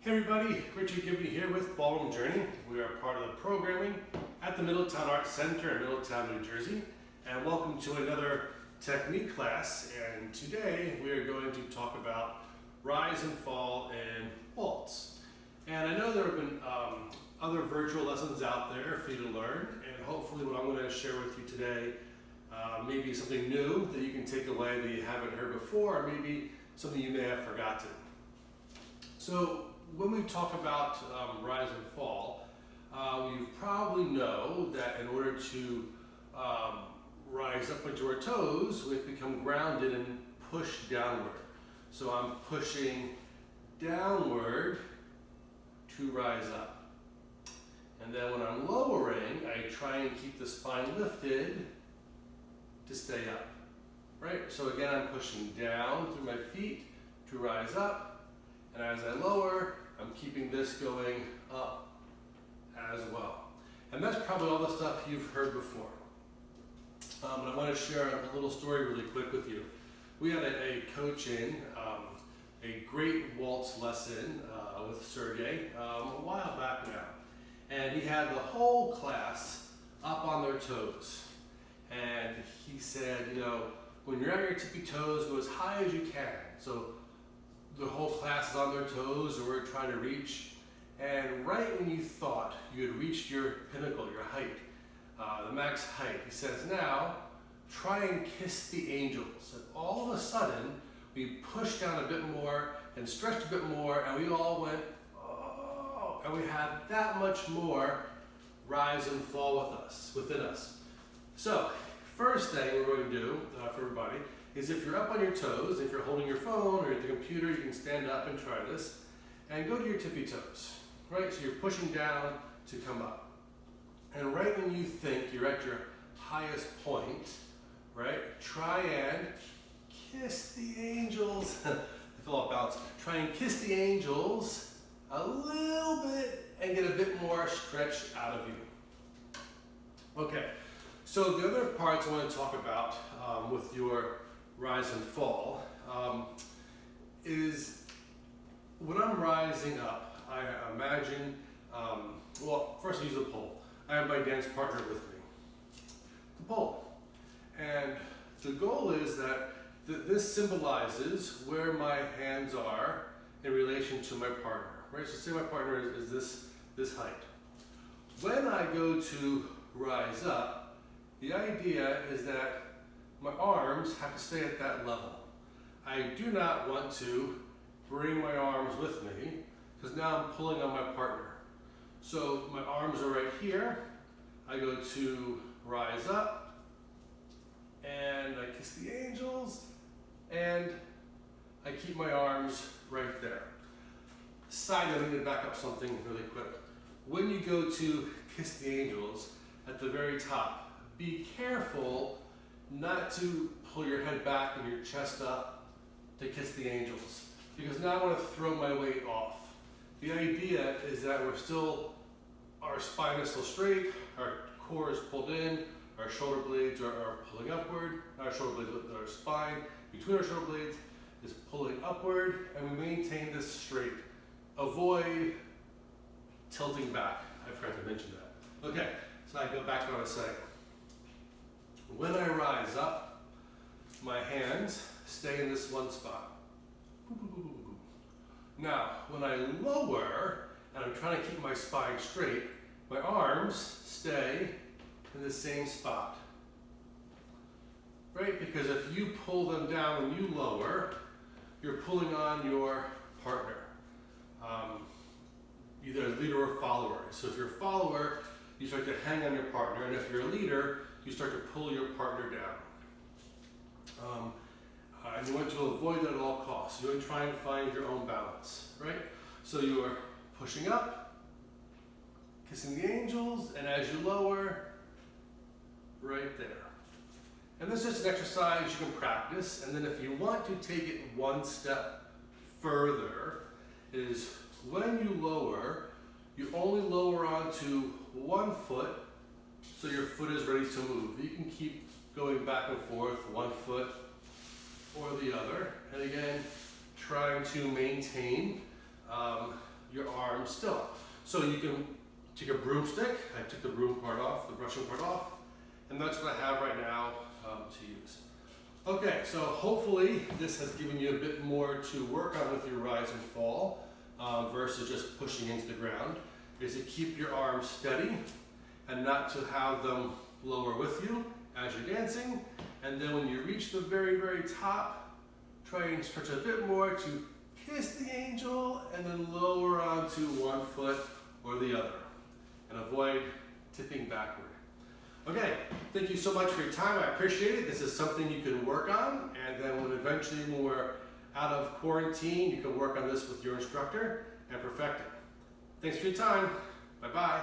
Hey everybody, Richard Gibney here with Ballroom Journey. We are part of the programming at the Middletown Arts Center in Middletown, New Jersey. And welcome to another technique class. And today we are going to talk about rise and fall and waltz. And I know there have been other virtual lessons out there for you to learn. And hopefully what I'm going to share with you today maybe something new that you can take away that you haven't heard before, or maybe something you may have forgotten. So when we talk about rise and fall, you probably know that in order to rise up into our toes, we have to become grounded and push downward. So I'm pushing downward to rise up. And then when I'm lowering, I try and keep the spine lifted to stay up. Right? So again, I'm pushing down through my feet to rise up. And as I lower, I'm keeping this going up as well. And that's probably all the stuff you've heard before. And I want to share a little story really quick with you. We had a coach in a great waltz lesson with Sergey a while back now. And he had the whole class up on their toes. And he said, you know, when you're on your tippy toes, go as high as you can. So the whole class is on their toes, or we're trying to reach. And right when you thought you had reached your pinnacle, your height, the max height, he says, now try and kiss the angels. And all of a sudden, we pushed down a bit more and stretched a bit more, and we all went, oh, and we had that much more rise and fall within us. So, first thing we're going to do for everybody is if you're up on your toes, if you're holding your phone or at the computer, you can stand up and try this, and go to your tippy toes, right? So you're pushing down to come up. And right when you think you're at your highest point, right, try and kiss the angels. I feel off balance. Try and kiss the angels a little bit and get a bit more stretch out of you. Okay, so the other parts I want to talk about with your rise and fall is when I'm rising up, I imagine, well, first I use a pole. I have my dance partner with me. The pole. And the goal is that this symbolizes where my hands are in relation to my partner, right? So say my partner is this height. When I go to rise up, the idea is that my arms have to stay at that level. I do not want to bring my arms with me because now I'm pulling on my partner. So my arms are right here. I go to rise up and I kiss the angels and I keep my arms right there. Side note, I need to back up something really quick. When you go to kiss the angels at the very top, be careful not to pull your head back and your chest up to kiss the angels, because now I want to throw my weight off. The idea is that our spine is still straight, our core is pulled in, our shoulder blades are pulling upward, our shoulder blades with our spine between our shoulder blades is pulling upward, and we maintain this straight. Avoid tilting back. I forgot to mention that. Okay, so I go back to what I was saying. When I rise up, my hands stay in this one spot. Now, when I lower, and I'm trying to keep my spine straight, my arms stay in the same spot. Right? Because if you pull them down when you lower, you're pulling on your partner. Either a leader or follower. So if you're a follower, you start to hang on your partner, and if you're a leader, you start to pull your partner down. And you want to avoid that at all costs. You want to try and find your own balance, right? So you are pushing up, kissing the angels, and as you lower, right there. And this is just an exercise you can practice, and then if you want to take it one step further, is when you lower, you only lower onto one foot, so your foot is ready to move. You can keep going back and forth, one foot or the other. And again, trying to maintain your arms still. So you can take a broomstick. I took the broom part off, the brushing part off, and that's what I have right now to use. Okay, so hopefully this has given you a bit more to work on with your rise and fall versus just pushing into the ground, is to keep your arms steady and not to have them lower with you as you're dancing. And then when you reach the very, very top, try and stretch a bit more to kiss the angel and then lower onto one foot or the other and avoid tipping backward. Okay, thank you so much for your time. I appreciate it. This is something you can work on, and then when we're out of quarantine, you can work on this with your instructor and perfect it. Thanks for your time. Bye-bye.